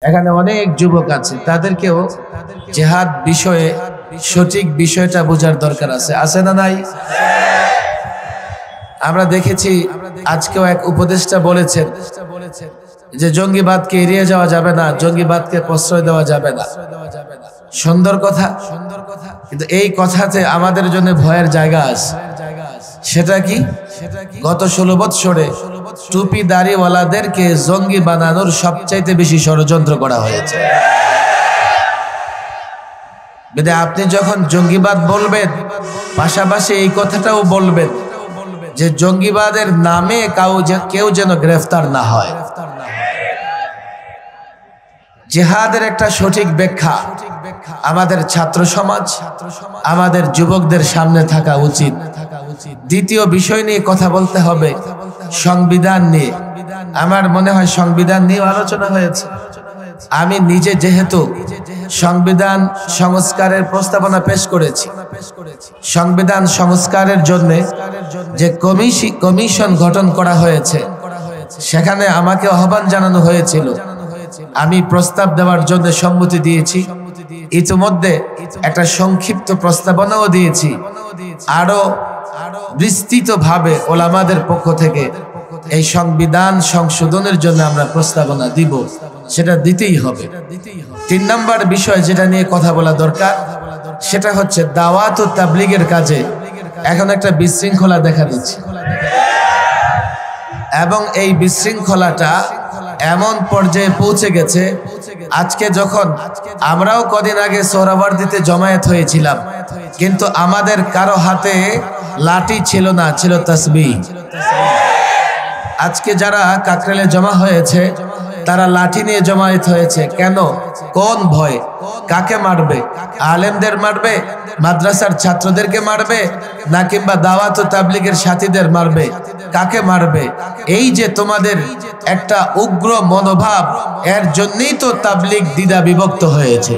এখানে অনেক যুবক আছে, তাদেরকেও জিহাদ বিষয়ে সঠিক বিষয়টা বোঝার দরকার আছে না নাই? আমরা দেখেছি আজকেও এক উপদেষ্টা বলেছেন যে জঙ্গিবাদকে এড়িয়ে যাওয়া যাবে না, জঙ্গিবাদকে প্রশ্রয় দেওয়া যাবে না। সুন্দর কথা, কিন্তু এই কথাতে আমাদের জন্য ভয়ের জায়গা আছে। সেটা কি? গত 16 বৎসরে টুপি দাড়িওয়ালাদেরকে জঙ্গি বানানোর সবচাইতে বেশি ষড়যন্ত্র করা হয়েছে। আপনি যখন জঙ্গিবাদ বলবেন, পাশাপাশি এই কথাটাও বলবেন যে জঙ্গিবাদের নামে কেউ যেন গ্রেফতার না হয়। জিহাদের একটা সঠিক ব্যাখ্যা আমাদের ছাত্র সমাজ, আমাদের যুবকদের সামনে থাকা উচিত। দ্বিতীয় বিষয় নিয়ে কথা বলতে হবে, সংবিধান নিয়ে। আমার মনে হয় সংবিধান নিয়ে আলোচনা হয়েছে। আমি নিজে যেহেতু সংবিধান সংস্কারের প্রস্তাবনা পেশ করেছি, সংবিধান সংস্কারের জন্য যে কমিশন গঠন করা হয়েছে, সেখানে আমাকে আহ্বান জানানো হয়েছিল। আমি প্রস্তাব দেওয়ার জন্য সম্মতি দিয়েছি। ইতিমধ্যে একটা সংক্ষিপ্ত প্রস্তাবনাও দিয়েছি। আরো বিস্তৃতভাবে ওলামাদের পক্ষ থেকে এই সংবিধান সংশোধনের জন্য আমরা প্রস্তাবনা দিব, সেটা দিতেই হবে। 3 নম্বর বিষয় যেটা নিয়ে কথা বলা দরকার, সেটা হচ্ছে দাওয়াত ও তাবলীগের কাজে এখন একটা বিশৃঙ্খলা দেখা দিচ্ছে, এবং এই বিশৃঙ্খলাটা এমন পর্যায়ে পৌঁছে গেছে, আজকে যখন আমরাও কদিন আগে সোহরাওয়ার্দীতে জমায়েত হয়েছিলাম, কিন্তু আমাদের কারো হাতে লাঠি ছিল না, ছিল তাসবিহ। আজকে যারা কাকরাইলে জমা হয়েছে তারা লাঠি নিয়ে জমায়েত হয়েছে। কেন? কোন ভয়? কাকে মারবে? আলেমদের মারবে, মাদ্রাসার ছাত্রদেরকে মারবে, না কিংবা দাওয়াত ও তাবলীগের সাথীদের মারবে? কাকে মারবে? এই যে তোমাদের একটা উগ্র মনোভাব, এর জন্যই তো তাবলীগ দ্বিধা বিভক্ত হয়েছে।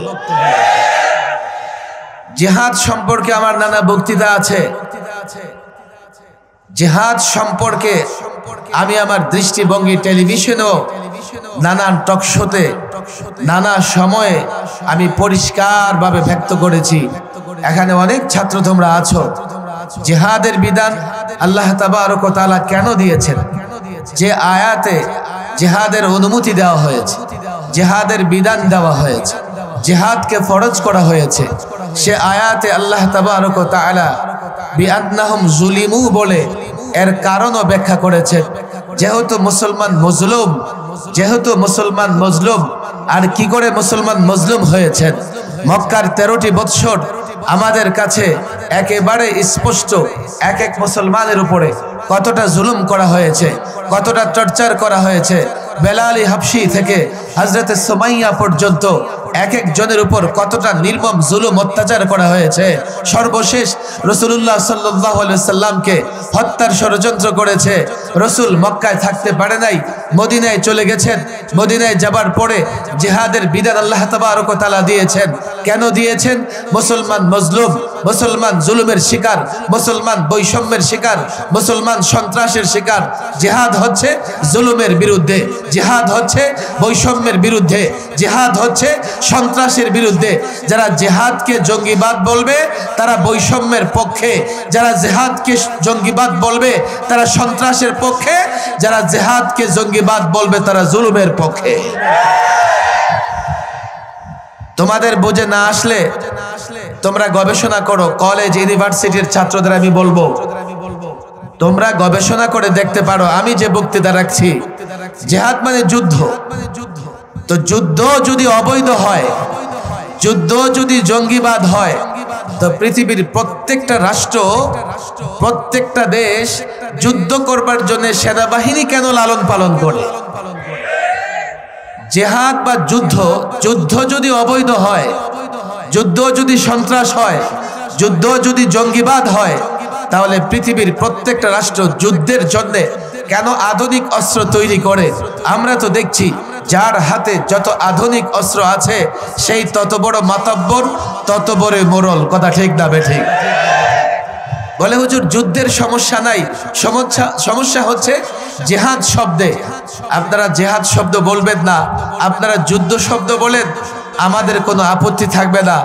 জিহাদ সম্পর্কে আমার নানা বক্তৃতা আছে। জিহাদ সম্পর্কে আমি আমার দৃষ্টিভঙ্গি টেলিভিশনেও, নানান টকশোতে, নানা সময়ে আমি পরিষ্কারভাবে ব্যক্ত করেছি। এখানে অনেক ছাত্র তোমরা আছো। জিহাদের বিধান আল্লাহ তাবারক ওয়া তাআলা কেন দিয়েছেন? যে আয়াতে জিহাদের অনুমতি দেওয়া হয়েছে, জিহাদের বিধান দেওয়া হয়েছে, জিহাদকে ফরজ করা হয়েছে, সে আয়াতে আল্লাহ তাবারক ওয়া তাআলা বিআন্নাহুম যুলিমু বলে এর কারণও ব্যাখ্যা করেছেন। যেহেতু মুসলমান মজলুম, আর কি করে মুসলমান মজলুম হয়েছেন? মক্কার 13টি বৎসর আমাদের কাছে একেবারে স্পষ্ট। এক মুসলমানের উপরে কতটা জুলুম করা হয়েছে, কতটা টর্চার করা হয়েছে। বেলাল হাবশী থেকে হযরত সুমাইয়া পর্যন্ত একজনের উপর কতটা নির্মম জুলুম অত্যাচার করা হয়েছে। সর্বশেষ রাসূলুল্লাহ সাল্লাল্লাহু আলাইহি সাল্লামকে হত্যার ষড়যন্ত্র করেছে। রাসূল মক্কায় থাকতে পারে নাই, মদিনায় চলে গেছেন। মদিনায় যাবার পরে জিহাদের বিধান আল্লাহ তাবারক ওয়া তাআলা দিয়েছেন। কেন দিয়েছেন? মুসলমান মজলুম, মুসলমান জুলুমের শিকার, মুসলমান বৈষম্যের শিকার, মুসলমান সন্ত্রাসের শিকার। জিহাদ হচ্ছে জুলুমের বিরুদ্ধে, জিহাদ হচ্ছে বৈষম্যের বিরুদ্ধে, জিহাদ হচ্ছে সন্ত্রাসের বিরুদ্ধে। যারা জিহাদকে জঙ্গিবাদ বলবে তারা বৈষম্যের পক্ষে, যারা জিহাদকে জঙ্গিবাদ বলবে তারা সন্ত্রাসের পক্ষে, যারা জিহাদকে জঙ্গিবাদ বলবে তারা জুলুমের পক্ষে। তোমাদের বুঝে না আসলে তোমরা গবেষণা করো। কলেজ ইউনিভার্সিটির ছাত্রদের আমি বলবো, তোমরা গবেষণা করে দেখতে পারো। আমি যে বক্তৃতা রাখছি, জিহাদ মানে যুদ্ধ। তো যুদ্ধ যদি অবৈধ হয়, যুদ্ধ যদি জঙ্গিবাদ হয়, তো পৃথিবীর প্রত্যেকটা রাষ্ট্র, প্রত্যেকটা দেশ যুদ্ধ করবার জন্য সেনাবাহিনী কেন লালন পালন করে? জিহাদ বা যুদ্ধ যদি অবৈধ হয়, যুদ্ধ যদি সন্ত্রাস হয়, যুদ্ধ যদি জঙ্গিবাদ হয়, তাহলে পৃথিবীর প্রত্যেকটা রাষ্ট্র যুদ্ধের জন্য কেন আধুনিক অস্ত্র তৈরি করে? আমরা তো দেখছি যার হাতে যত আধুনিক অস্ত্র আছে সেই তত বড় মাতব্বর, তত বড় মোড়ল। কথা ঠিক না বেঠিক? বলে হুজুর যুদ্ধের সমস্যা নাই, সমস্যা হচ্ছে জিহাদ শব্দে। আপনারা জিহাদ শব্দ বলবেন না, আপনারা যুদ্ধ শব্দ বলেন, আমাদের কোনো আপত্তি থাকবে না।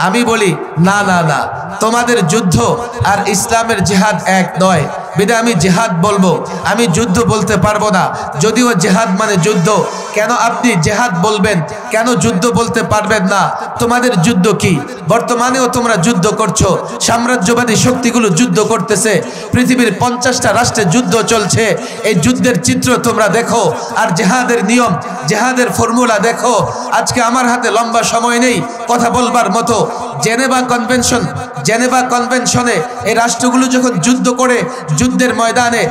আমি বলি না না না, তোমাদের যুদ্ধ আর ইসলামের জিহাদ এক নয়, বিধায় আমি জিহাদ বলবো, আমি যুদ্ধ বলতে পারবো না। যদিও জিহাদ মানে যুদ্ধ, কেন আপনি জিহাদ বলবেন, কেন যুদ্ধ বলতে পারবেন না? তোমাদের যুদ্ধ কি? বর্তমানেও তোমরা যুদ্ধ করছো, সাম্রাজ্যবাদী শক্তিগুলো যুদ্ধ করতেছে, পৃথিবীর 50টা রাষ্ট্রে যুদ্ধ চলছে। এই যুদ্ধের চিত্র তোমরা দেখো, আর জিহাদের নিয়ম, জিহাদের ফর্মুলা দেখো। আজকে আমার হাতে লম্বা সময় নেই কথা বলবার মতো। জেনেভা কনভেনশনে এই রাষ্ট্রগুলো যখন যুদ্ধ করে, যুদ্ধের ময়দানে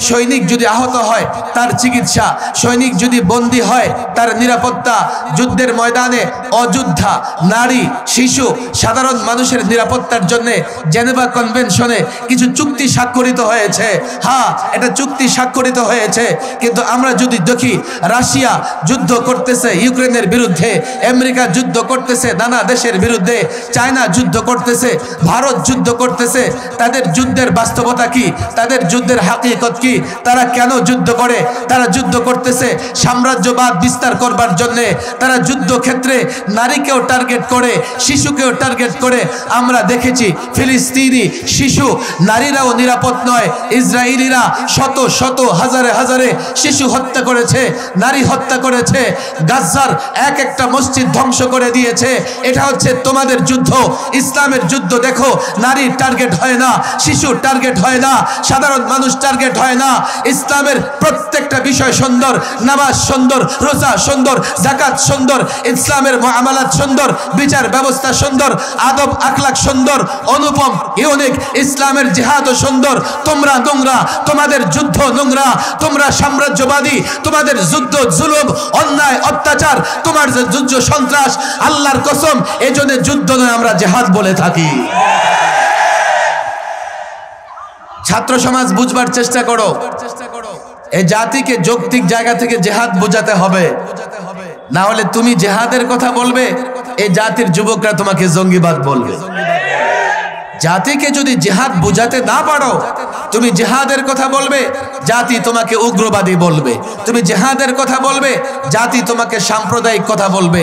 সৈনিক যদি আহত হয় তার চিকিৎসা, সৈনিক যদি বন্দী হয় তার নিরাপত্তা, যুদ্ধের ময়দানে অযোদ্ধা, নারী, শিশু, সাধারণ মানুষের নিরাপত্তার জন্য জেনেভা কনভেনশনে কিছু চুক্তি স্বাক্ষরিত হয়েছে। হ্যাঁ, এটা চুক্তি স্বাক্ষরিত হয়েছে, কিন্তু আমরা যদি দেখি রাশিয়া যুদ্ধ করতেছে ইউক্রেনের বিরুদ্ধে, আমেরিকা যুদ্ধ করতেছে নানা দেশের বিরুদ্ধে, চায়না যুদ্ধ করতেছে, ভারত যুদ্ধ করতেছে, তাদের যুদ্ধের বাস্তবতা কি? তাদের যুদ্ধের হাকিকত কি? তারা কেন যুদ্ধ করে? তারা যুদ্ধ করতেছে সাম্রাজ্যবাদ বিস্তার করবার জন্যে। তারা যুদ্ধক্ষেত্রে নারীকেও টার্গেট করে, শিশুকেও টার্গেট করে। আমরা দেখেছি ফিলিস্তিনি শিশু, নারীরাও নিরাপদ নয়। ইসরায়েলিরা শত শত হাজারে হাজারে শিশু হত্যা করেছে, নারী হত্যা করেছে, গাজার এক একটা মসজিদ ধ্বংস করে দিয়েছে। এটা হচ্ছে তোমাদের যুদ্ধ। ইসলামের যুদ্ধ দেখো, নারী টার্গেট হয় না, শিশু টার্গেট হয় না, সাধারণ মানুষ টার্গেট হয় না। ইসলামের প্রত্যেকটা বিষয় সুন্দর, নামাজ সুন্দর, রোজা সুন্দর, যাকাত সুন্দর, ইসলামের মুআমালাত সুন্দর, বিচার ব্যবস্থা সুন্দর, আদব আখলাক সুন্দর, অনুপম ইউনিক। ইসলামের জিহাদও সুন্দর। তোমরা নোংরা, তোমাদের যুদ্ধ নোংরা, তোমরা সাম্রাজ্যবাদী, তোমাদের যুদ্ধ জুলুম, অন্যায়, অত্যাচার, তোমার যে যুদ্ধ সন্ত্রাস, আল্লাহর কসম এজন্য যুদ্ধ নয়, আমরা জিহাদ বলে থাকি। ছাত্র সমাজ বুঝবার চেষ্টা করো, এই জাতিকে যৌক্তিক জায়গা থেকে জিহাদ বোঝাতে হবে, না হলে তুমি জিহাদের কথা বলবে, এই জাতির যুবকরা তোমাকে জঙ্গিবাদ বলবে। জাতিকে যদি জিহাদ বুঝাতে না পারো, তুমি জিহাদের কথা বলবে, জাতি তোমাকে উগ্রবাদী বলবে। তুমি জিহাদের কথা বলবে, জাতি তোমাকে সাম্প্রদায়িক কথা বলবে।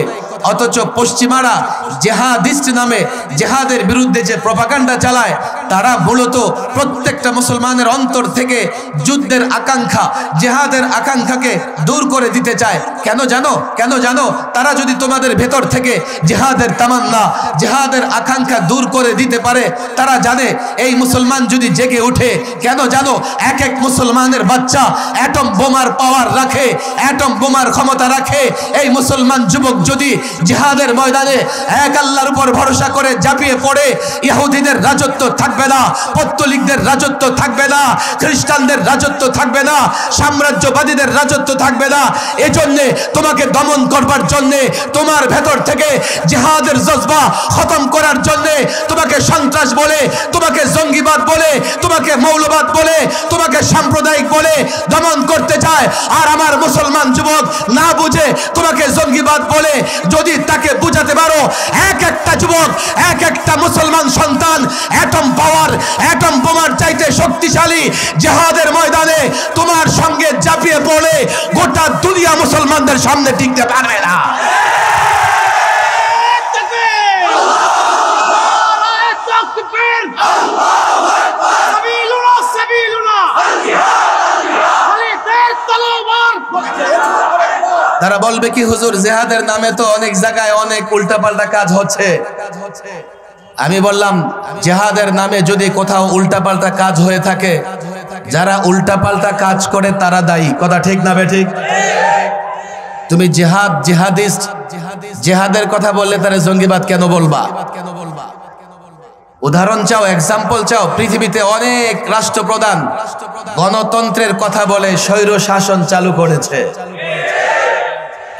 অথচ পশ্চিমারা জিহাদিস্ট নামে জিহাদের বিরুদ্ধে যে প্রপাগান্ডা চালায়, তারা মূলত প্রত্যেকটা মুসলমানের অন্তর থেকে যুদ্ধের আকাঙ্ক্ষা, জিহাদের আকাঙ্ক্ষাকে দূর করে দিতে চায়। কেন জানো? তারা যদি তোমাদের ভেতর থেকে জিহাদের তামান্না, জিহাদের আকাঙ্ক্ষা দূর করে দিতে পারে, তারা জানে এই মুসলমান যদি জেগে উঠে, কেন জানো, এক এক মুসলমানের বাচ্চা অ্যাটম বোমার পাওয়ার রাখে, অ্যাটম বোমার ক্ষমতা রাখে। এই মুসলমান যুবক যদি জিহাদের ময়দানে এক আল্লাহর উপর ভরসা করে ঝাঁপিয়ে পড়ে, ইহুদিদের রাজত্ব থাকবে না, পত্তলিকদের রাজত্ব থাকবে না, খ্রিস্টানদের রাজত্ব থাকবে না, সাম্রাজ্যবাদীদের রাজত্ব থাকবে না। এজন্যে তোমাকে দমন করবার জন্যে, তোমার ভেতর থেকে জিহাদের জজবা খতম করার জন্যে তোমাকে সন্ত্রাস বলে, তোমাকে জঙ্গিবাদ বলে, তোমাকে মৌলবাদ বলে, তোমাকে সাম্প্রদায়িক বলে দমন করতে চায়। আর আমার মুসলমান যুবক না বুঝে তোমাকে জঙ্গিবাদ বলে, যদি তাকে বুঝাতে পারো, এক একটা যুবক, এক একটা মুসলমান সন্তান অ্যাটম পাওয়ার, অ্যাটম বোমার চাইতে শক্তিশালী, জিহাদের ময়দানে তোমার সঙ্গে ঝাঁপিয়ে পড়ে গোটা দুনিয়া মুসলমানদের সামনে টিকতে পারবে না। তারা বলবে কি, হুজুর জিহাদের নামে তো অনেক জায়গায় অনেক উল্টাপাল্টা কাজ হচ্ছে। আমি বললাম, জিহাদের নামে যদি কোথাও উল্টাপাল্টা কাজ হয়ে থাকে, যারা উল্টাপাল্টা কাজ করে তারা দায়ী। কথা ঠিক না বেঠিক? তুমি জিহাদিস্ট, জিহাদের কথা বললে তারা জঙ্গিবাদ কেন বলবা? উদাহরণ চাও, এক্সাম্পল চাও? পৃথিবীতে অনেক রাষ্ট্রপ্রধান গণতন্ত্রের কথা বলে স্বৈর শাসন চালু করেছে।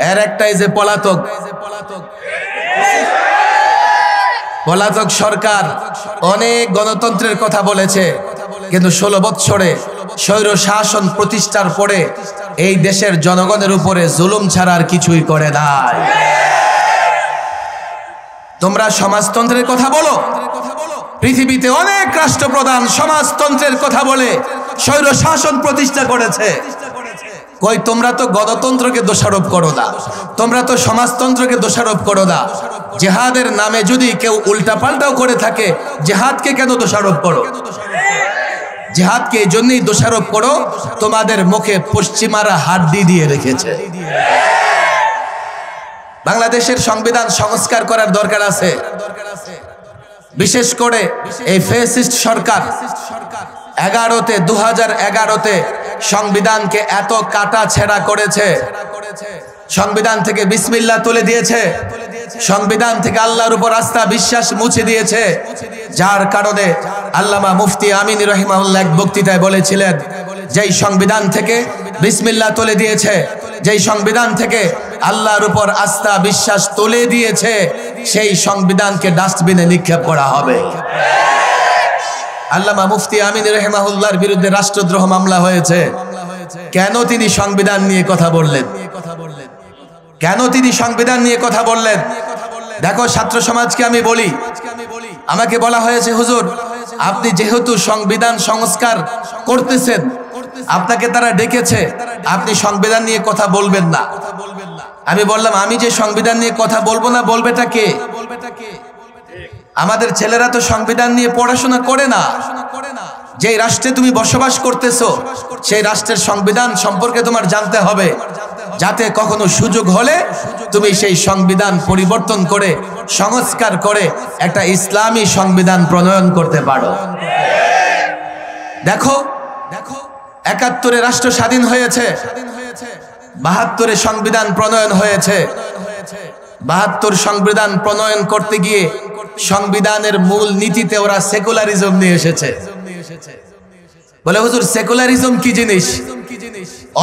এর একটাই যে পলাতক সরকার অনেক গণতন্ত্রের কথা বলেছে, কিন্তু 16 বৎসরে স্বৈর শাসন প্রতিষ্ঠার পরে এই দেশের জনগণের উপরে জুলুম ছাড়া আর কিছুই করে নাই। তোমরা সমাজতন্ত্রের কথা বলো, পৃথিবীতে অনেক রাষ্ট্রপ্রধান সমাজতন্ত্রের কথা বলে স্বৈর শাসন প্রতিষ্ঠা করেছে। কই তোমরা তো গণতন্ত্রকে দোষারোপ করো না, তোমরা তো সমাজতন্ত্রকে দোষারোপ করো না। জিহাদের নামে যদি কেউ উল্টাপাল্টাও করে থাকে, জিহাদকে কেন দোষারোপ করো? জিহাদকে এই জন্যই দোষারোপ করো, তোমাদের মুখে পশ্চিমারা হাড্ডি দিয়ে রেখেছে। বাংলাদেশের সংবিধান সংস্কার করার দরকার আছে। বিশেষ করে এই ফ্যাসিস্ট সরকার 2011-তে সংবিধানকে এত কাটা ছেঁড়া করেছে, সংবিধান থেকে বিসমিল্লাহ তুলে দিয়েছে, সংবিধান থেকে আল্লাহর উপর আস্থা বিশ্বাস মুছে দিয়েছে, যার কারণে আল্লামা মুফতি আমিন রাহিমাহুল্লাহ এক বক্তৃতায় বলেছিলেন, যেই সংবিধান থেকে বিসমিল্লাহ তুলে দিয়েছে, যেই সংবিধান থেকে আল্লাহর উপর আস্থা বিশ্বাস তুলে দিয়েছে, সেই সংবিধানকে ডাস্টবিনে নিক্ষেপ করা হবে। আল্লামা মুফতি আমিন রাহিমাহুল্লাহর বিরুদ্ধে রাষ্ট্রদ্রোহ মামলা হয়েছে। কেন তিনি সংবিধান নিয়ে কথা বললেন? কেন তিনি সংবিধান নিয়ে কথা বললেন? দেখো, ছাত্র সমাজকে আমি বলি, আমাকে বলা হয়েছে, হুজুর আপনি যেহেতু সংবিধান সংস্কার করতেছেন, আপনাকে তারা ডেকেছে, আপনি সংবিধান নিয়ে কথা বলবেন না। আমি বললাম, আমি যে সংবিধান নিয়ে কথা বলবো না, বলবেটা কে? আমাদের ছেলেরা তো সংবিধান নিয়ে পড়াশোনা করে না। যে রাষ্ট্রে তুমি বসবাস করতেছো, সেই রাষ্ট্রের সংবিধান সম্পর্কে তোমার জানতে হবে, যাতে কখনো সুযোগ হলে তুমি সেই সংবিধান পরিবর্তন করে সংস্কার করে একটা ইসলামী সংবিধান প্রণয়ন করতে পারো। দেখো, 71-এ রাষ্ট্র স্বাধীন হয়েছে, 72-এ সংবিধান প্রণয়ন হয়েছে। 72 সংবিধান প্রণয়ন করতে গিয়ে সংবিধানের মূল নীতিতে ওরা সেকুলারিজম নিয়ে এসেছে। বলে, হুজুর সেকুলারিজম কি জিনিস?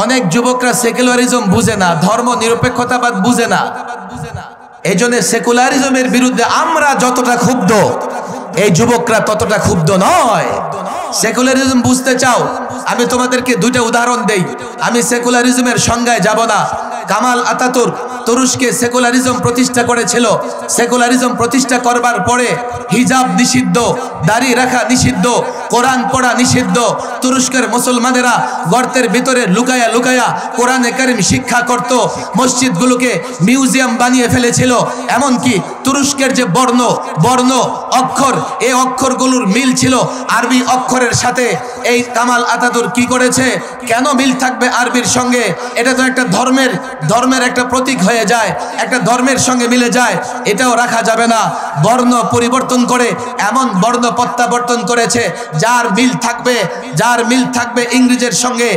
অনেক যুবকরা সেকুলারিজম বুঝে না, ধর্ম নিরপেক্ষতাবাদ বুঝে না। এই জন্য সেকুলারিজমের বিরুদ্ধে আমরা যতটা ক্ষুব্ধ, এই যুবকরা ততটা ক্ষুব্ধ নয়। সেকুলারিজম বুঝতে চাও? আমি তোমাদেরকে দুইটা উদাহরণ দেই। আমি সেকুলারিজমের সংজ্ঞায় যাব না। কামাল আতাতুর্ক তুরস্কে সেকুলারিজম প্রতিষ্ঠা করেছিল। সেকুলারিজম প্রতিষ্ঠা করবার পরে হিজাব নিষিদ্ধ, দাড়ি রাখা নিষিদ্ধ, কোরআন পড়া নিষিদ্ধ। তুরস্কের মুসলমানেরা গর্তের ভিতরে লুকায়া লুকায়া কোরআনে কারিম শিক্ষা করত। মসজিদগুলোকে মিউজিয়াম বানিয়ে ফেলেছিল। এমনকি তুরস্কের যে বর্ণ অক্ষর, এই অক্ষরগুলোর মিল ছিল আরবি অক্ষরের সাথে। এই কামাল আতাতুর্ক কি করেছে? কেন মিল থাকবে আরবির সঙ্গে? এটা তো একটা ধর্মের একটা প্রতীক হয়ে যায়, একটা ধর্মের সঙ্গে মিলে যায়, এটাও রাখা যাবে না। বর্ণ পরিবর্তন করে এমন বর্ণ প্রত্যাবর্তন করেছে যার মিল থাকবে ইংরেজের সঙ্গে।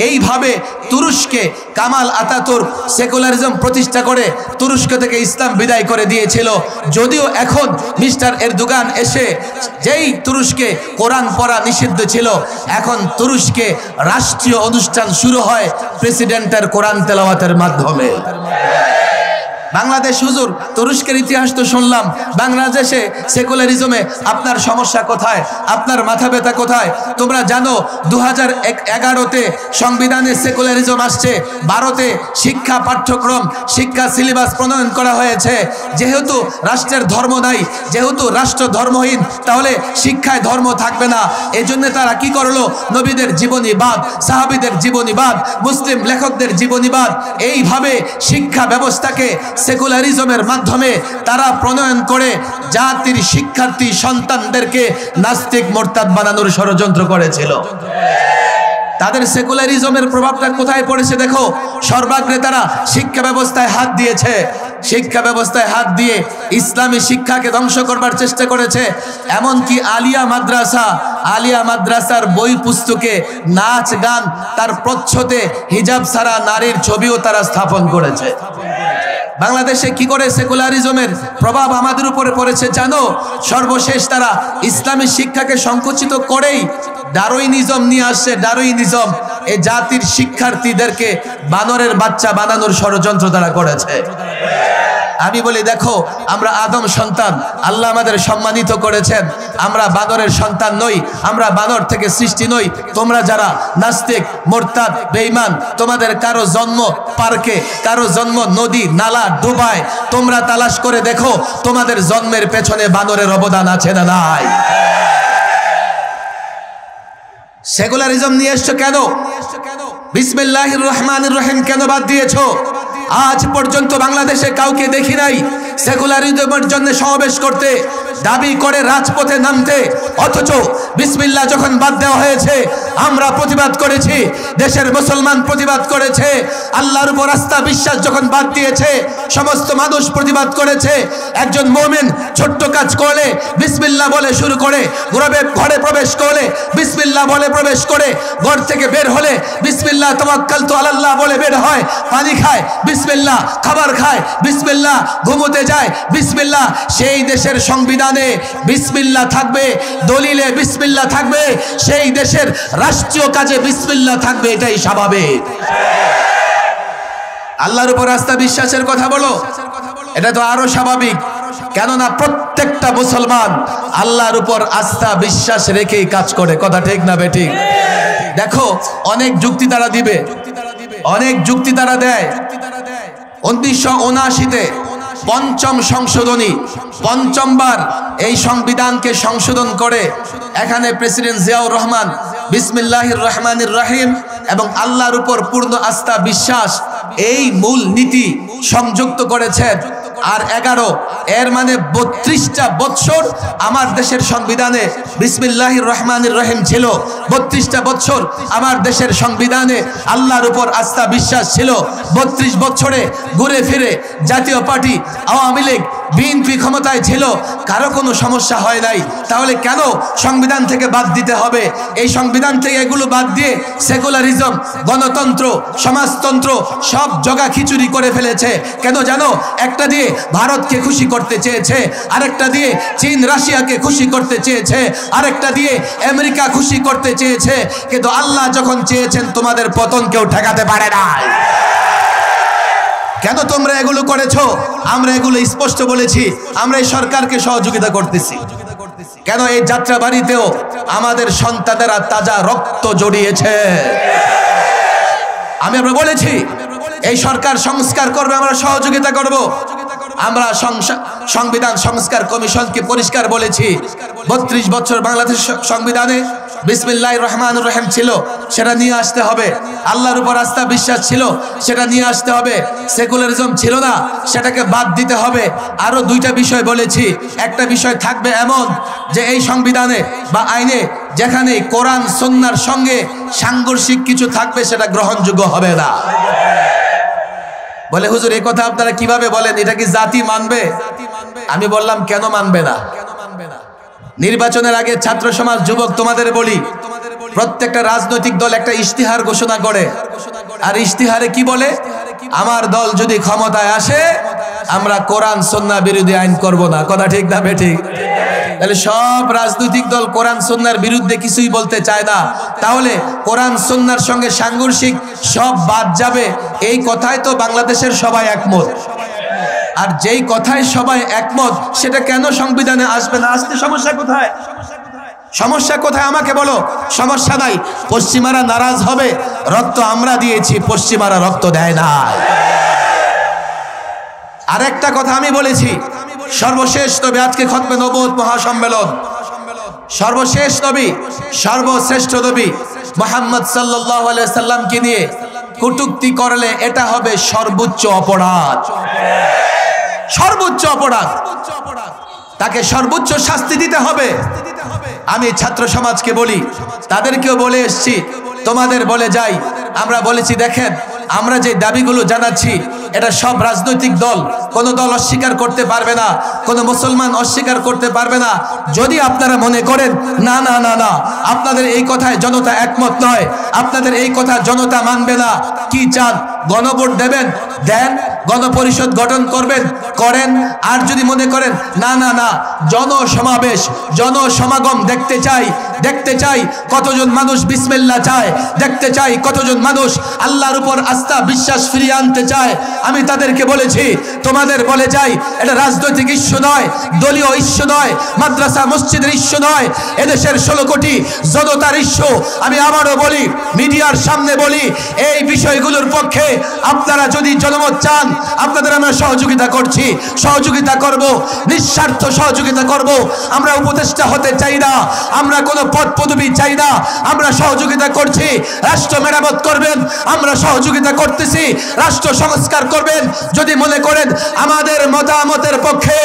এইভাবে তুরস্কে কামাল আতাতুর্ক সেকুলারিজম প্রতিষ্ঠা করে তুরস্ক থেকে ইসলাম বিদায় করে দিয়েছিল। যদিও এখন মিস্টার এরদোগান এসে, যেই তুরস্কে কোরআন পড়া নিষিদ্ধ ছিল, এখন তুরস্কে রাষ্ট্রীয় অনুষ্ঠান শুরু হয় প্রেসিডেন্টের কোরআন তেলাওয়াতের মাধ্যমে। বাংলাদেশ, হুজুর তুরস্কের ইতিহাস তো শুনলাম, বাংলাদেশে সেকুলারিজমে আপনার সমস্যা কোথায়? আপনার মাথা ব্যথা কোথায়? তোমরা জানো 2011-তে সংবিধানে সেকুলারিজম আসছে। 12-তে শিক্ষা পাঠ্যক্রম, শিক্ষা সিলেবাস প্রণয়ন করা হয়েছে। যেহেতু রাষ্ট্রের ধর্ম নাই, যেহেতু রাষ্ট্র ধর্মহীন, তাহলে শিক্ষায় ধর্ম থাকবে না। এজন্য তারা কি করলো? নবীদের জীবনীবাদ, সাহাবীদের জীবনীবাদ, মুসলিম লেখকদের জীবনীবাদ, এইভাবে শিক্ষা ব্যবস্থাকে সেকুলারিজমের মাধ্যমে তারা প্রণয়ন করে জাতির শিক্ষার্থী সন্তানদেরকে নাস্তিক মোরতাদ বানানোর ষড়যন্ত্র করেছিল। তাদের সেকুলারিজমের প্রভাবটা কোথায় পড়েছে দেখো। সর্বাগ্রে তারা শিক্ষা ব্যবস্থায় হাত দিয়েছে। শিক্ষা ব্যবস্থায় হাত দিয়ে ইসলামী শিক্ষাকে ধ্বংস করবার চেষ্টা করেছে। এমনকি আলিয়া মাদ্রাসার বই পুস্তকে নাচ গান, তার প্রচ্ছদে হিজাব ছাড়া নারীর ছবিও তারা স্থাপন করেছে। বাংলাদেশে কি করে সেকুলারিজমের প্রভাব আমাদের উপরে পড়েছে জানো? সর্বশেষ তারা ইসলামী শিক্ষাকে সংকুচিত করেই ডারউইনিজম নিয়ে আসছে। ডারউইনিজম এই জাতির শিক্ষার্থীদেরকে বানরের বাচ্চা বানানোর ষড়যন্ত্র তারা করেছে। আমি বলি দেখো, আমরা আদম সন্তান, আল্লাহ আমাদের সম্মানিত করেছেন, আমরা বানরের সন্তান নই, আমরা বানর থেকে সৃষ্টি নই। তোমরা যারা নাস্তিক, মোরতাদ, বেঈমান, তোমাদের কারো জন্ম পার্কে, কারো জন্ম নদী নালা ডুবায়, তোমরা তালাশ করে দেখো তোমাদের জন্মের পেছনে বানরের অবদান আছে না নাই? সেকুলারিজম নিয়ে এসছো কেন? বিসমিল্লাহির রহমানির রহিম কেন বাদ দিয়েছো? আজ পর্যন্ত বাংলাদেশে কাউকে দেখি নাই সেকুলারিজমের জন্য সমাবেশ করতে, দাবি করে রাজপথে নামতে, অথচ বিসমিল্লাহ যখন বাদ দেওয়া হয়েছে আমরা প্রতিবাদ করেছি, দেশের মুসলমান প্রতিবাদ করেছে। আল্লাহর উপর আস্থা বিশ্বাস যখন বাদ দিয়েছে সমস্ত মানুষ প্রতিবাদ করেছে। একজন মুমিন ছোট্ট কাজ করলে বিসমিল্লাহ বলে শুরু করে, ঘরে প্রবেশ করলে বিসমিল্লাহ বলে প্রবেশ করে, ঘর থেকে বের হলে বিসমিল্লাহ তাওয়াক্কালতু আলাল্লাহ বলে বের হয়, পানি খায় বিসমিল্লাহ, খাবার খায় বিসমিল্লাহ, ঘুমোতে যায় বিসমিল্লাহ। সেই দেশের সংবিধানে বিসমিল্লাহ থাকবে, দলিলে বিসমিল্লাহ থাকবে, সেই দেশের রাষ্ট্রীয় কাজে বিসমিল্লাহ থাকবে, এটাই স্বাভাবিক। আল্লাহর উপর আস্থা বিশ্বাসের কথা বলো, এটা তো আরো স্বাভাবিক। কেননা প্রত্যেকটা মুসলমান আল্লাহর উপর আস্থা বিশ্বাস রেখেই কাজ করে, কথা ঠিক না বেঠিক? দেখো অনেক যুক্তি তারা দিবে, অনেক যুক্তি তারা দেয়। 1979-তে পঞ্চম সংশোধনী, পঞ্চমবার এই সংবিধানকে সংশোধন করে এখানে প্রেসিডেন্ট জিয়াউর রহমান বিসমিল্লাহির রহমানির রহিম এবং আল্লাহর উপর পূর্ণ আস্থা বিশ্বাস এই মূল নীতি সংযুক্ত করেছেন। আর 11 এর মানে 32টা বছর আমার দেশের সংবিধানে বিসমিল্লাহির রহমানির রহিম ছিল। 32টা বছর আমার দেশের সংবিধানে আল্লাহর উপর আস্থা বিশ্বাস ছিল। 32 বছরে ঘুরে ফিরে জাতীয় পার্টি, আওয়ামী লীগ, বিএনপি ক্ষমতায় ছিল, কারো কোনো সমস্যা হয় নাই। তাহলে কেন সংবিধান থেকে বাদ দিতে হবে? এই সংবিধান থেকে এগুলো বাদ দিয়ে সেকুলারিজম, গণতন্ত্র, সমাজতন্ত্র সব জগা খিচুড়ি করে ফেলেছে। কেন জানো? একটা দিয়ে ভারতকে খুশি করতে চেয়েছে, আরেকটা দিয়ে চীন রাশিয়াকে খুশি করতে চেয়েছে, আরেকটা দিয়ে আমেরিকা খুশি করতে চেয়েছে। কিন্তু আল্লাহ যখন চেয়েছেন তোমাদের পতন কেউ ঠেকাতে পারে না। কেন তোমরা এগুলো করেছো? আমরা এগুলো স্পষ্ট বলেছি, আমরা এই সরকারকে সহযোগিতা করতেছি। কেন? এই যাত্রা বাড়িতেও আমাদের সন্তানেরা তাজা রক্ত জড়িয়েছে। আমরা বলেছি এই সরকার সংস্কার করবে, আমরা সহযোগিতা করব। আমরা সংবিধান সংস্কার কমিশনকে পরিষ্কার বলেছি 32 বছর বাংলাদেশ সংবিধানে বিসমিল্লাহির রহমানির রহিম ছিল, সেটা নিয়ে আসতে হবে। আল্লাহর উপর আস্থা বিশ্বাস ছিল, সেটা নিয়ে আসতে হবে। সেকুলারিজম ছিল না, সেটাকে বাদ দিতে হবে। আরো 2টা বিষয় বলেছি। একটা বিষয় থাকবে এমন যে এই সংবিধানে বা আইনে যেখানে কোরআন সুন্নাহর সঙ্গে সাংঘর্ষিক কিছু থাকবে সেটা গ্রহণযোগ্য হবে না। বলে হুজুর এই কথা আপনারা কিভাবে বলেন? এটা কি জাতি মানবে? আমি বললাম কেন মানবে না? নির্বাচনের আগে ছাত্র সমাজ, যুবক তোমাদের বলি, প্রত্যেকটা রাজনৈতিক দল একটা ইশতিহার ঘোষণা করে, আর ইশতিহারে কি বলে? আমার দল যদি ক্ষমতায় আসে আমরা কোরআন সুন্নাহ বিরোধী আইন করব না। কথা ঠিক না বেঠিক? তাহলে সব রাজনৈতিক দল কোরআন সুন্নাহর বিরুদ্ধে কিছুই বলতে চায় না। তাহলে কোরআন সুন্নাহর সঙ্গে সাংঘর্ষিক সব বাদ যাবে, এই কথায় তো বাংলাদেশের সবাই একমত। আর যেই কথায় সবাই একমত সেটা কেন সংবিধানে আসবে না? আসতে সমস্যা কোথায়? সমস্যা কোথায় আমাকে বলো। সমস্যা নাই, পশ্চিমারা নারাজ হবে, রক্ত আমরা দিয়েছি, পশ্চিমারা রক্ত দেয় না। আরেকটা কথা আমি বলেছি, সর্বশেষ নবী, আজকে খতমে নবুয়ত মহাসম্মেলন, সর্বশেষ নবী, সর্বশ্রেষ্ঠ নবী মুহাম্মদ সাল্লাল্লাহু আলাইহি সাল্লামকে নিয়ে কটূক্তি করলে এটা হবে সর্বোচ্চ অপরাধ। সর্বোচ্চ অপরাধ, তাকে সর্বোচ্চ শাস্তি দিতে হবে। আমি ছাত্র সমাজকে বলি, তাদেরকেও বলে এসছি, তোমাদের বলে যাই। আমরা বলেছি দেখেন, আমরা যে দাবিগুলো জানাচ্ছি এটা সব রাজনৈতিক দল, কোনো দল অস্বীকার করতে পারবে না, কোনো মুসলমান অস্বীকার করতে পারবে না। যদি আপনারা মনে করেন না না না না আপনাদের এই কথায় জনতা একমত নয়, আপনাদের এই কথা জনতা মানবে না, কি চান? গণভোট দেবেন, দেন। গণপরিষদ গঠন করবেন, করেন। আর যদি মনে করেন না না না জনসমাবেশ, জনসমাগম দেখতে চাই, দেখতে চাই কতজন মানুষ বিসমিল্লাহ চায়, দেখতে চাই কতজন মানুষ আল্লাহর উপর আস্থা বিশ্বাস ফিরিয়ে আনতে চায়, আমি তাদেরকে বলেছি তোমাদের তোমাদের বলে যাই, এটা রাজনৈতিক ইস্যু নয়, দলীয় ইস্যু নয়, মাদ্রাসা মসজিদের ইস্যু নয়, এদেশের 16 কোটি জনতার ইস্যু। আমি আবারও বলি, মিডিয়ার সামনে বলি, এই বিষয়গুলোর পক্ষে আপনারা যদি জনমত চান, আপনাদের আমরা সহযোগিতা করছি, সহযোগিতা করব, নিঃস্বার্থ সহযোগিতা করব। আমরা উপদেষ্টা হতে চাই না, আমরা কোনো পদ পদবি চাই না, আমরা সহযোগিতা করছি। রাষ্ট্র মেরামত করবেন, আমরা সহযোগিতা করতেছি। রাষ্ট্র সংস্কার করবেন। যদি মনে করেন আমাদের মতামতের পক্ষে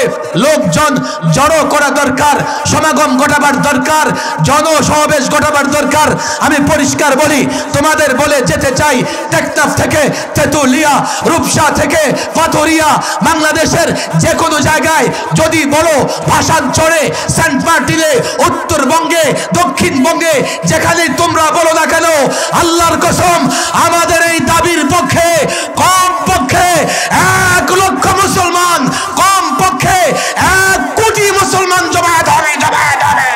লোকজন জড়ো করা দরকার, সমাগম ঘটাবার দরকার, জনসমাবেশ ঘটাবার দরকার, আমি পরিষ্কার বলি, তোমাদের বলে যেতে চাই, টেকনাফ থেকে তেতুলিয়া, রূপসা থেকে পাথরিয়া, বাংলাদেশের যে কোনো জায়গায় যদি বলো, ভাষাঞ্চলে, সেন্ট মার্টিনে, উত্তরবঙ্গে, দক্ষিণবঙ্গে, যেখানে তোমরা বলো না কেন, আল্লাহর কসম আমাদের এই দাবির পক্ষে কম পক্ষে 1 লক্ষ মুসলমান, কম পক্ষে 1 কোটি মুসলমান জমায়েত হবে, জমায়েত হবে।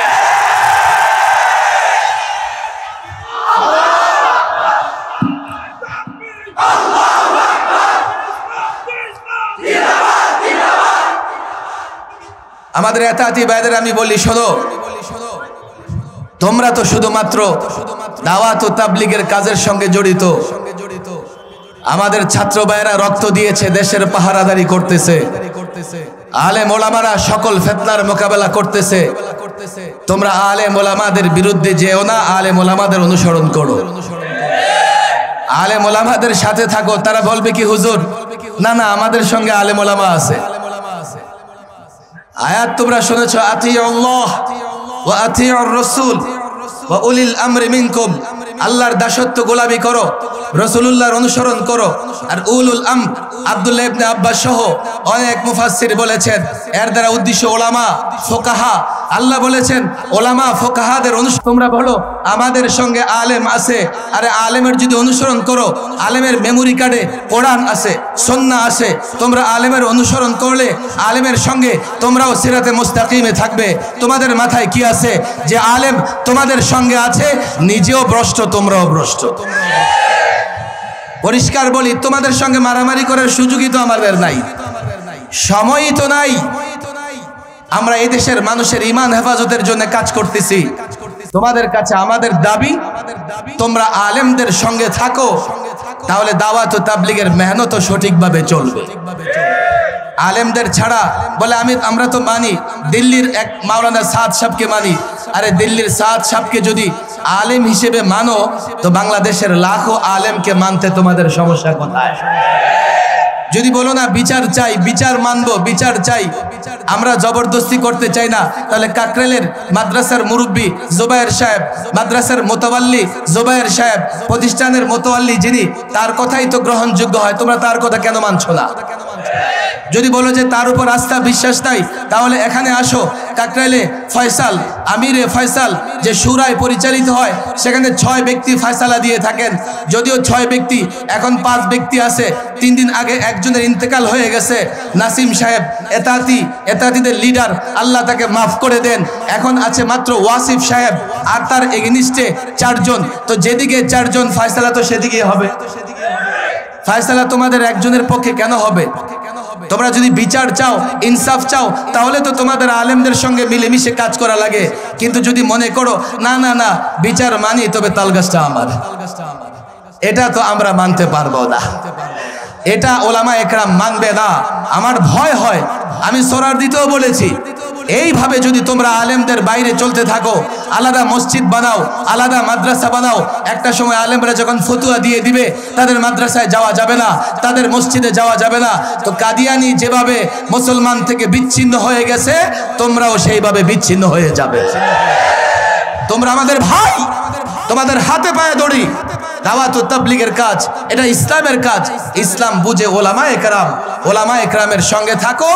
আমাদের এতাতি ভাইদের আমি বলি, শোনো, তোমরা তো শুধুমাত্র দাওয়াত ও তাবলীগের কাজের সঙ্গে জড়িত। আমাদের ছাত্র ভাইয়েরা রক্ত দিয়েছে, দেশের পাহারাদারি করতেছে, আলেম ওলামারা সকল ফিতনার মোকাবেলা করতেছে। তোমরা আলেম ওলামাদের বিরুদ্ধে যেও না, আলেম ওলামাদের অনুসরণ করো, আলেম ওলামাদের সাথে থাকো। তারা বলবে কি, হুজুর না না, আমাদের সঙ্গে আলেম ওলামা আছে। আয়াত তোমরা শুনেছো, আতিউল্লাহ ওয়া আতিউর রাসূল ওয়া উলিল আমরি মিনকুম। আল্লাহর দাসত্ব গোলামি করো, রাসূলুল্লাহর অনুসরণ করো। আর উলুল আমর, আব্দুল্লাহ ইবনে আব্বাস সহ অনেক মুফাসসির বলেছেন, এর দ্বারা উদ্দেশ্য ওলামা ফুকাহা। আল্লাহ বলেছেন ওলামা ফুকাহাদের অনুসরণ। তোমরা বলো আমাদের সঙ্গে আলেম আছে, আরে আলেমের যদি অনুসরণ করো, আলেমের মেমোরি কার্ডে কোরআন আছে, সুন্নাহ আছে, তোমরা আলেমের অনুসরণ করলে আলেমের সঙ্গে তোমরাও সিরাতে মুস্তাকিমে থাকবে। তোমাদের মাথায় কি আছে যে আলেম তোমাদের সঙ্গে আছে, নিজেও ভ্রষ্ট, তোমরাও ভ্রষ্ট। পরিষ্কার বলি, তোমাদের সঙ্গে মারামারি করার সুযোগই তো আমাদের নাই, সময়ই তো নাই। আমরা এই দেশের মানুষের ঈমান হেফাজতের জন্য কাজ করতেছি। তোমাদের কাছে আমাদের দাবি, তোমরা আলেমদের সঙ্গে থাকো, তাহলে দাওয়াত ও তাবলীগের মেহনত সঠিকভাবে চলবে। আলেমদের ছাড়া বলে আমরা তো মানি, দিল্লির এক মাওলানা সাদ সাহেবকে মানি। আরে দিল্লির সাদ সাহেবকে যদি আলেম হিসেবে মানো, তো বাংলাদেশের লাখো আলেমকে মানতে তোমাদের সমস্যা কোথায়? যদি বলো না বিচার চাই, বিচার মানবো, বিচার চাই, আমরা জবরদস্তি করতে চাই না, তাহলে কাকরাইলের মাদ্রাসার মুরব্বী জুবায়ের সাহেব, মাদ্রাসার মোতাওয়াল্লি জুবায়ের সাহেব, প্রতিষ্ঠানের মোতাওয়াল্লি যিনি, তার কথাই তো গ্রহণযোগ্য হয়। তোমরা তার কথা কেন মানছো না? যদি বলো যে তার উপর আস্থা বিশ্বাস নাই, তাহলে এখানে আসো, কাকরাইলে ফয়সাল, আমিরে ফয়সাল যে শুরায় পরিচালিত হয়, সেখানে 6 ব্যক্তি ফয়সালা দিয়ে থাকেন। যদিও 6 ব্যক্তি, এখন 5 ব্যক্তি আছে। 3 দিন আগে একজনের ইন্তেকাল হয়ে গেছে, নাসিম সাহেব, এতাতিদের লিডার, আল্লাহ তাকে মাফ করে দেন। এখন আছে মাত্র ওয়াসিফ সাহেব, আর তার এগেনিস্টে 4 জন। তো যেদিকে 4 জন ফয়সালা, তো সেদিকে হবে। ফয়সালা তোমাদের একজনের পক্ষে কেন হবে? তোমরা যদি বিচার চাও, ইনসাফ চাও, তাহলে তো তোমাদের আলেমদের সঙ্গে মিলেমিশে কাজ করা লাগে। কিন্তু যদি মনে করো না না না, বিচার মানি, তবে তালগাছটা আমার, এটা তো আমরা মানতে পারবো না, এটা ওলামা একরাম মানবে না। আমার ভয় হয়, আমি সরার দিতেও বলেছি, এইভাবে যদি তোমরা আলেমদের বাইরে চলতে থাকো, আলাদা মসজিদ বানাও, আলাদা মাদ্রাসা বানাও, একটা সময় আলেমরা যখন ফতুয়া দিয়ে দিবে, তাদের মাদ্রাসায় যাওয়া যাবে না, তাদের মসজিদে যাওয়া যাবে না, তো কাদিয়ানি যেভাবে মুসলমান থেকে বিচ্ছিন্ন হয়ে গেছে, তোমরাও সেইভাবে বিচ্ছিন্ন হয়ে যাবে। তোমরা আমাদের ভাই, তোমাদের হাতে পায়ে দড়ি। দাওয়াত ও তাবলীগের কাজ, এটা ইসলামের কাজ। ইসলাম বুঝে ওলামা একরাম, ওলামা একরামের সঙ্গে থাকো,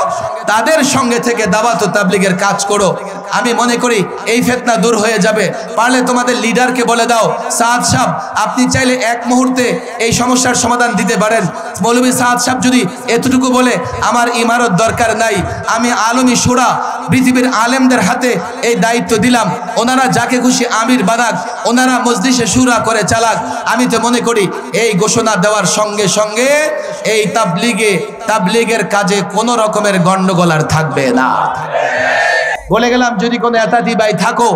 তাদের সঙ্গে থেকে দাওয়াত ও তাবলীগের কাজ করো। আমি মনে করি এই ফিতনা দূর হয়ে যাবে। পারলে তোমাদের লিডারকে বলে দাও, সাদ সাহেব আপনি চাইলে এক মুহূর্তে এই সমস্যার সমাধান দিতে পারেন। মৌলভী সাদ সাহেব যদি এতটুকু বলে, আমার ইমারত দরকার নাই, আমি আলমী শুরা পৃথিবীর আলেমদের হাতে এই দায়িত্ব দিলাম, ওনারা যাকে খুশি আমির বানাক, ওনারা মজলিসে শুরা করে চালাক। আমি তো মনে করি এই ঘোষণা দেওয়ার সঙ্গে সঙ্গে এই তাবলীগের কাজে কোনো রকমের গন্ডগোল আর থাকবে না। বলে গেলাম, যদি কোনো এতাতি ভাই থাকো,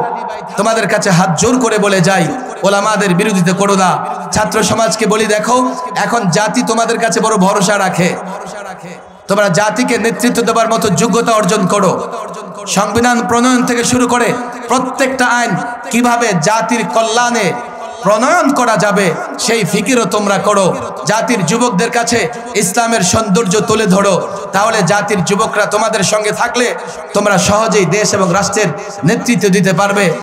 তোমাদের কাছে হাত জোর করে বলে যাই, ওলামাদের বিরোধিতা করো না। ছাত্র সমাজকে বলি, দেখো এখন জাতি তোমাদের কাছে বড় ভরসা রাখে, তোমরা জাতিকে নেতৃত্ব দেওয়ার মতো যোগ্যতা অর্জন করো। সংবিধান প্রণয়ন থেকে শুরু করে প্রত্যেকটা আইন কিভাবে জাতির কল্যাণে প্রণয়ন করা যাবে সেই ফিকিরও তোমরা করো। জাতির যুবকদের কাছে ইসলামের সৌন্দর্য তুলে ধরো, তাহলে জাতির যুবকরা তোমাদের সঙ্গে থাকলে তোমরা সহজেই দেশ এবং রাষ্ট্রের নেতৃত্ব দিতে পারবে।